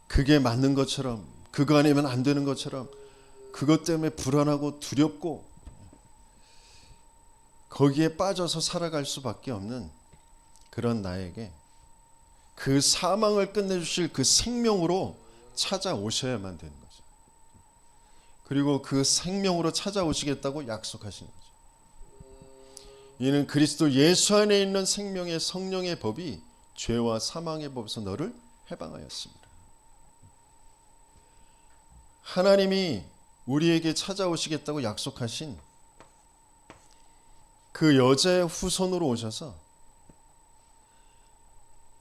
그게 맞는 것처럼 그거 아니면 안 되는 것처럼 그것 때문에 불안하고 두렵고 거기에 빠져서 살아갈 수밖에 없는 그런 나에게 그 사망을 끝내주실 그 생명으로 찾아오셔야만 되는 거죠. 그리고 그 생명으로 찾아오시겠다고 약속하신 거죠. 이는 그리스도 예수 안에 있는 생명의 성령의 법이 죄와 사망의 법에서 너를 해방하였습니다. 하나님이 우리에게 찾아오시겠다고 약속하신 그 여자의 후손으로 오셔서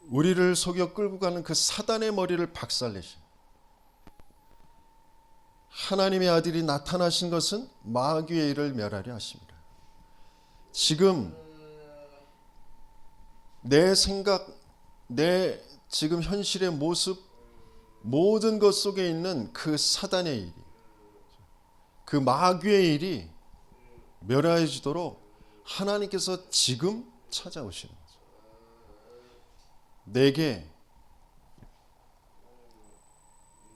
우리를 속여 끌고 가는 그 사단의 머리를 박살내신 하나님의 아들이 나타나신 것은 마귀의 일을 멸하려 하십니다. 지금 내 생각, 내 지금 현실의 모습, 모든 것 속에 있는 그 사단의 일이, 그 마귀의 일이 멸하여지도록 하나님께서 지금 찾아오시는 거죠. 내게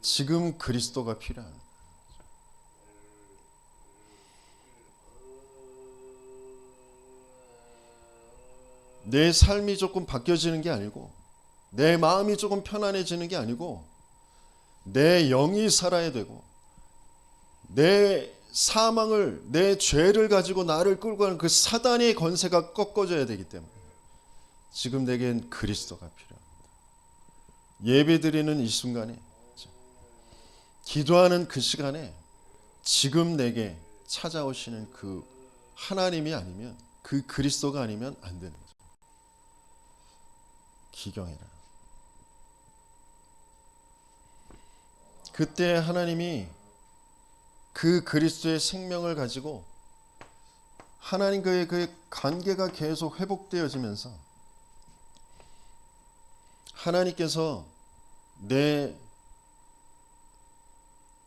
지금 그리스도가 필요한 거죠. 내 삶이 조금 바뀌어지는 게 아니고 내 마음이 조금 편안해지는 게 아니고 내 영이 살아야 되고 내 사망을 내 죄를 가지고 나를 끌고 가는 그 사단의 권세가 꺾어져야 되기 때문에 지금 내겐 그리스도가 필요합니다. 예배드리는 이 순간에 기도하는 그 시간에 지금 내게 찾아오시는 그 하나님이 아니면 그 그리스도가 아니면 안 되는 거죠. 기경이라. 그때 하나님이 그 그리스도의 생명을 가지고 하나님과의 그 관계가 계속 회복되어지면서 하나님께서 내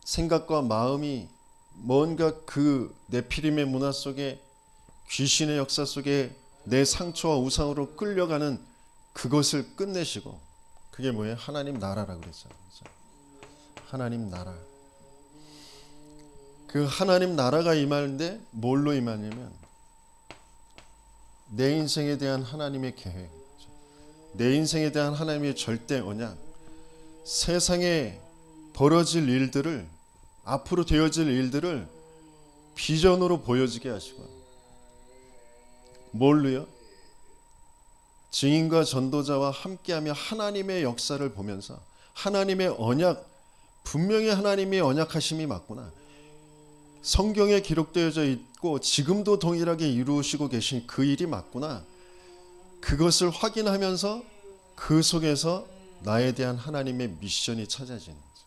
생각과 마음이 뭔가 그 네피림의 문화 속에 귀신의 역사 속에 내 상처와 우상으로 끌려가는 그것을 끝내시고 그게 뭐예요? 하나님 나라라고 그랬잖아요. 하나님 나라. 그 하나님 나라가 임하는데 뭘로 임하냐면 내 인생에 대한 하나님의 계획, 내 인생에 대한 하나님의 절대 언약, 세상에 벌어질 일들을, 앞으로 되어질 일들을 비전으로 보여지게 하시고, 뭘로요? 증인과 전도자와 함께하며 하나님의 역사를 보면서 하나님의 언약, 분명히 하나님의 언약하심이 맞구나, 성경에 기록되어져 있고 지금도 동일하게 이루시고 계신 그 일이 맞구나, 그것을 확인하면서 그 속에서 나에 대한 하나님의 미션이 찾아지는 거죠.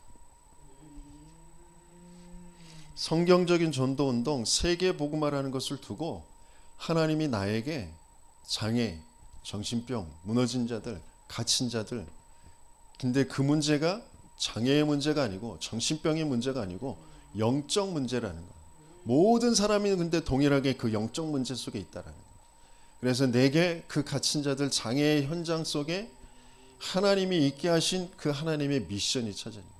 성경적인 전도운동, 세계 복음화라는 것을 두고 하나님이 나에게 장애, 정신병, 무너진 자들, 갇힌 자들, 근데 그 문제가 장애의 문제가 아니고 정신병의 문제가 아니고 영적 문제라는 거예요. 모든 사람이 근데 동일하게 그 영적 문제 속에 있다라는 거예요. 그래서 내게 그 갇힌 자들, 장애의 현장 속에 하나님이 있게 하신 그 하나님의 미션이 찾아지는 거예요.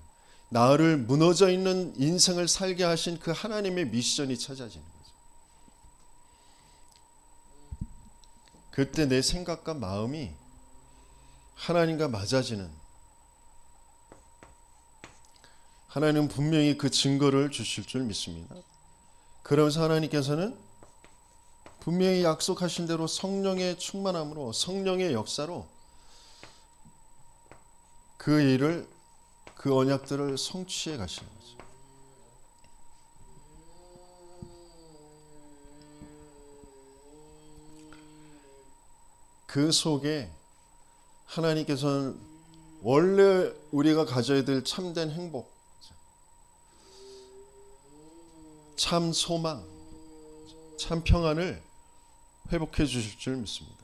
나를 무너져 있는 인생을 살게 하신 그 하나님의 미션이 찾아지는 거죠. 그때 내 생각과 마음이 하나님과 맞아지는, 하나님은 분명히 그 증거를 주실 줄 믿습니다. 그러면서 하나님께서는 분명히 약속하신 대로 성령의 충만함으로, 성령의 역사로 그 일을, 그 언약들을 성취해 가시는 거죠. 그 속에 하나님께서는 원래 우리가 가져야 될 참된 행복, 참 소망, 참 평안을 회복해 주실 줄 믿습니다.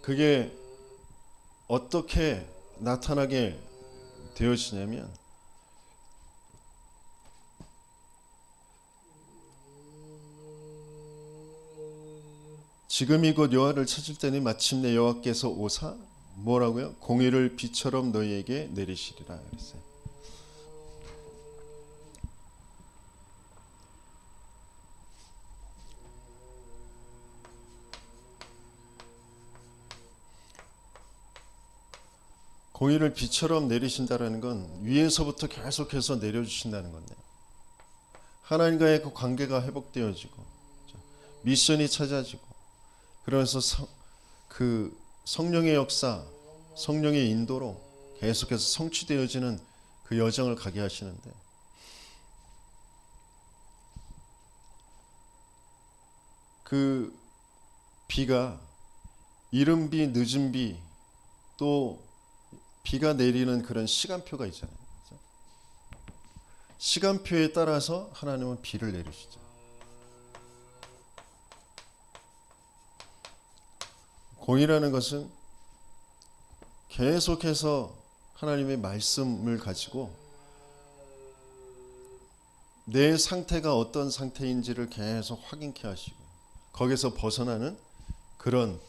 그게 어떻게 나타나게 되어지냐면, 지금이 곧 여호와를 찾을 때니 마침내 여호와께서 오사 뭐라고요? 공의를 비처럼 너희에게 내리시리라 그랬어요. 공의를 비처럼 내리신다라는 건 위에서부터 계속해서 내려주신다는 건데요. 하나님과의 그 관계가 회복되어지고 미션이 찾아지고, 그러면서 그 성령의 역사, 성령의 인도로 계속해서 성취되어지는 그 여정을 가게 하시는데, 그 비가 이른 비, 늦은 비, 또 비가 내리는 그런 시간표가 있잖아요. 시간표에 따라서 하나님은 비를 내리시죠. 공의라는 것은 계속해서 하나님의 말씀을 가지고 내 상태가 어떤 상태인지를 계속 확인케 하시고, 거기서 벗어나는 그런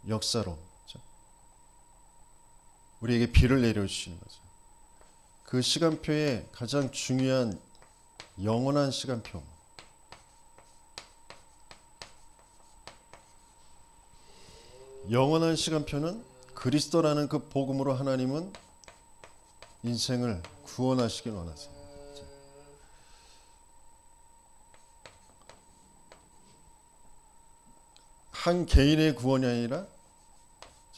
역사로 우리에게 비를 내려주시는 거죠. 그 시간표의 가장 중요한 영원한 시간표, 영원한 시간표는 그리스도라는 그 복음으로 하나님은 인생을 구원하시길 원하세요. 한 개인의 구원이 아니라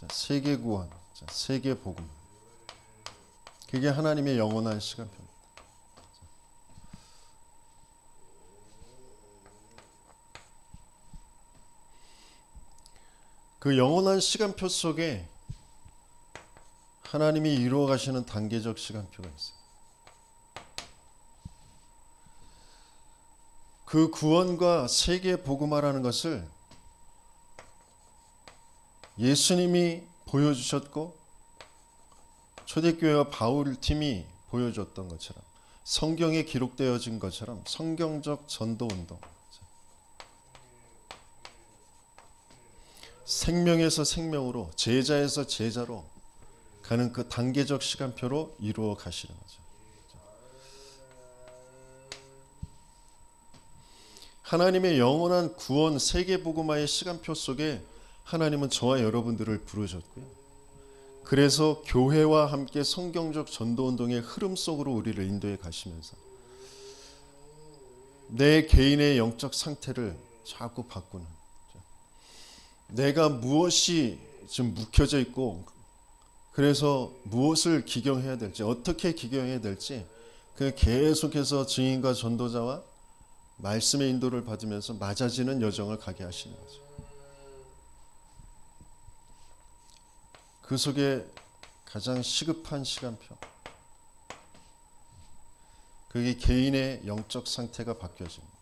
세계 구원, 세계 복음, 그게 하나님의 영원한 시간표입니다. 그 영원한 시간표 속에 하나님이 이루어 가시는 단계적 시간표가 있어요. 그 구원과 세계 복음화라는 것을 예수님이 보여주셨고 초대교회와 바울 팀이 보여줬던 것처럼, 성경에 기록되어진 것처럼 성경적 전도운동, 생명에서 생명으로, 제자에서 제자로 가는 그 단계적 시간표로 이루어 가시는 거죠. 하나님의 영원한 구원 세계복음화의 시간표 속에 하나님은 저와 여러분들을 부르셨고요. 그래서 교회와 함께 성경적 전도운동의 흐름 속으로 우리를 인도해 가시면서 내 개인의 영적 상태를 자꾸 바꾸는, 내가 무엇이 지금 묵혀져 있고 그래서 무엇을 기경해야 될지, 어떻게 기경해야 될지 그 계속해서 증인과 전도자와 말씀의 인도를 받으면서 맞아지는 여정을 가게 하시는 거죠. 그 속에 가장 시급한 시간표, 그게 개인의 영적 상태가 바뀌어집니다.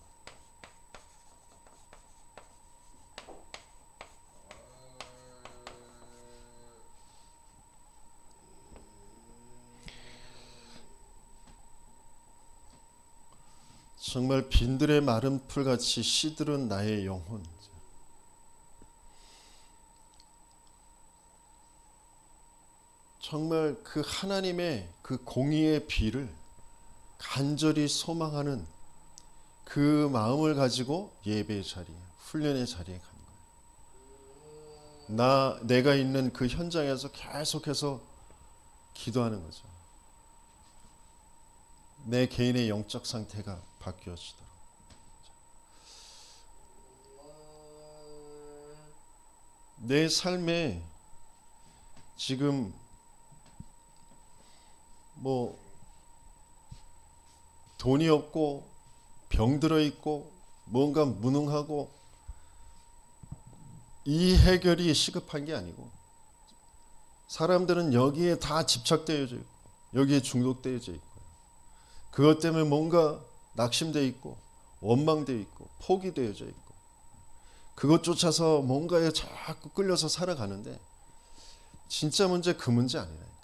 정말 빈들의 마른 풀같이 시들은 나의 영혼, 정말 그 하나님의 그 공의의 비를 간절히 소망하는 그 마음을 가지고 예배의 자리에, 훈련의 자리에 가는 거예요. 내가 있는 그 현장에서 계속해서 기도하는 거죠. 내 개인의 영적 상태가 바뀌어지도록. 내 삶에 지금 돈이 없고 병들어 있고 뭔가 무능하고 이 해결이 시급한 게 아니고, 사람들은 여기에 다 집착되어져 있고 여기에 중독되어져 있고, 그것 때문에 뭔가 낙심되어 있고 원망되어 있고 포기되어져 있고, 그것 쫓아서 뭔가에 자꾸 끌려서 살아가는데 진짜 문제 그 문제 아니라니까요.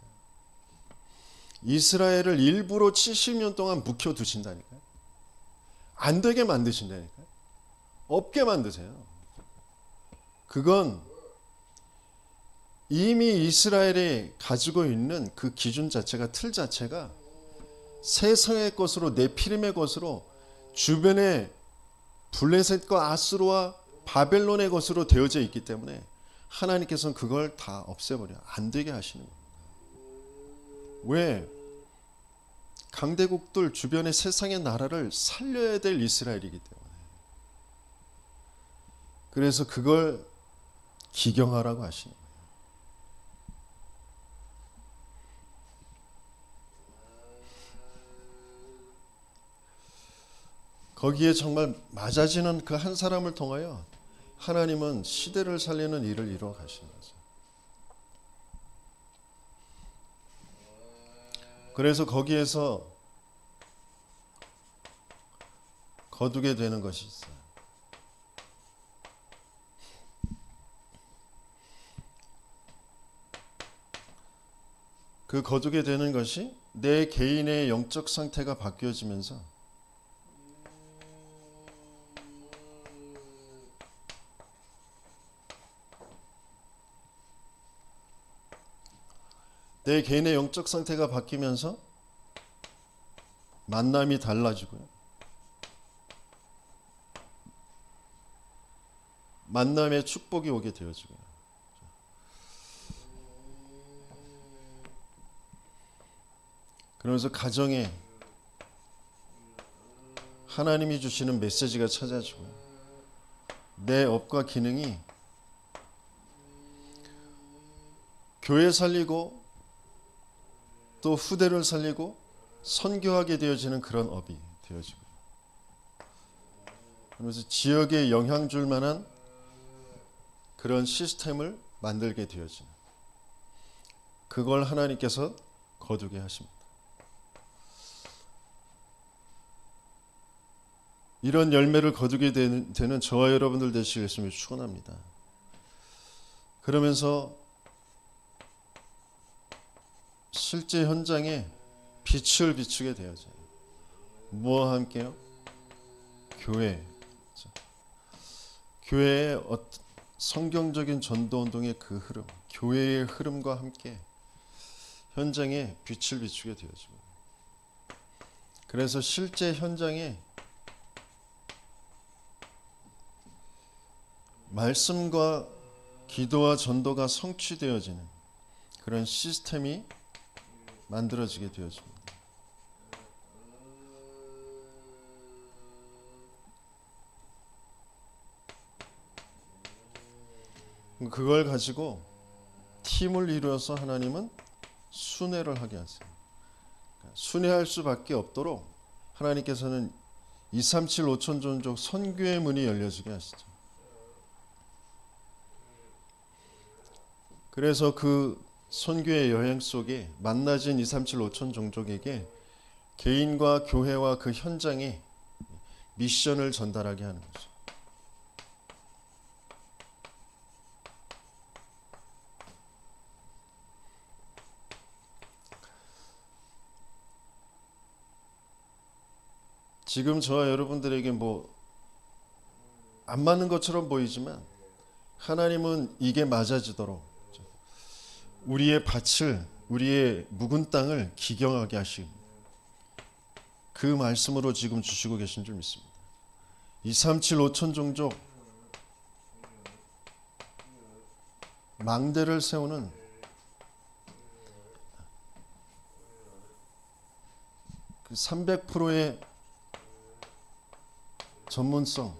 이스라엘을 일부러 70년 동안 묵혀두신다니까요. 안 되게 만드신다니까요. 없게 만드세요. 그건 이미 이스라엘이 가지고 있는 그 기준 자체가, 틀 자체가 세상의 것으로, 네피림의 것으로, 주변에 블레셋과 아수르와 바벨론의 것으로 되어져 있기 때문에 하나님께서는 그걸 다 없애버려 안 되게 하시는 겁니다. 왜? 강대국들 주변의 세상의 나라를 살려야 될 이스라엘이기 때문에. 그래서 그걸 기경하라고 하시는 거예요. 거기에 정말 맞아지는 그 한 사람을 통하여 하나님은 시대를 살리는 일을 이루어 가시는 거죠. 그래서 거기에서 거두게 되는 것이 있어요. 그 거두게 되는 것이 내 개인의 영적 상태가 바뀌어지면서 내 개인의 영적 상태가 바뀌면서 만남이 달라지고요. 만남의 축복이 오게 되어지고요. 그러면서 가정에 하나님이 주시는 메시지가 찾아지고요. 내 업과 기능이 교회 살리고 또 후대를 살리고 선교하게 되어지는 그런 업이 되어지고요. 그러면서 지역에 영향 줄 만한 그런 시스템을 만들게 되어지는, 그걸 하나님께서 거두게 하십니다. 이런 열매를 거두게 되는 저와 여러분들 되시겠음을 축원합니다. 그러면서 실제 현장에 빛을 비추게 되어져요. 무엇과 함께요? 교회. 교회에 성경적인 전도 운동의 그 흐름, 교회의 흐름과 함께 현장에 빛을 비추게 되어집니다. 그래서 실제 현장에 말씀과 기도와 전도가 성취되어지는 그런 시스템이 만들어지게 되어집니다. 그걸 가지고 팀을 이루어서 하나님은 순회를 하게 하세요. 순회할 수밖에 없도록 하나님께서는 237 5천 종족 선교의 문이 열려지게 하시죠. 그래서 그 선교의 여행 속에 만나진 237 5천 종족에게 개인과 교회와 그 현장에 미션을 전달하게 하는 거죠. 지금 저와 여러분들에게 안 맞는 것처럼 보이지만 하나님은 이게 맞아지도록 우리의 밭을, 우리의 묵은 땅을 기경하게 하시고 그 말씀으로 지금 주시고 계신 줄 믿습니다. 237 5천 종족 망대를 세우는 그 300%의 전문성,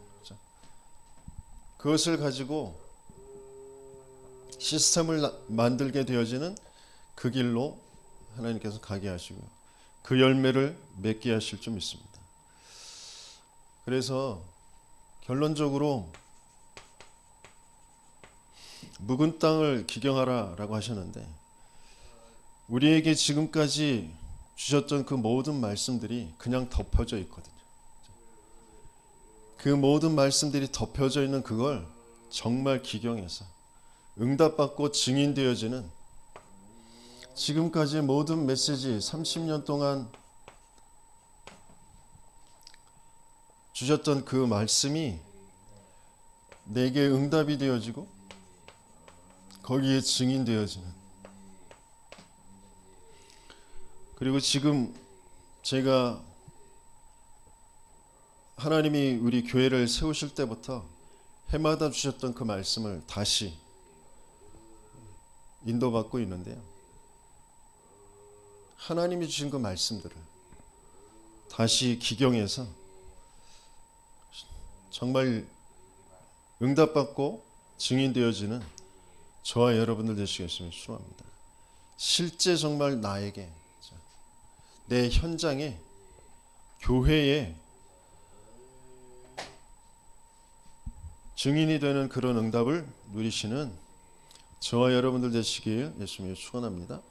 그것을 가지고 시스템을 만들게 되어지는 그 길로 하나님께서 가게 하시고요. 그 열매를 맺게 하실 줄 믿습니다. 그래서 결론적으로 묵은 땅을 기경하라라고 하셨는데 우리에게 지금까지 주셨던 그 모든 말씀들이 그냥 덮어져 있거든요. 그 모든 말씀들이 덮여져 있는 그걸 정말 기경해서 응답받고 증인되어지는 지금까지의 모든 메시지 30년 동안 주셨던 그 말씀이 내게 응답이 되어지고 거기에 증인되어지는, 그리고 지금 제가 하나님이 우리 교회를 세우실 때부터 해마다 주셨던 그 말씀을 다시 인도받고 있는데요. 하나님이 주신 그 말씀들을 다시 기경해서 정말 응답받고 증인되어지는 저와 여러분들 되시겠으면 축원합니다. 실제 정말 나에게, 내 현장에, 교회에 증인이 되는 그런 응답을 누리시는 저와 여러분들 되시길 예수님이 축원합니다.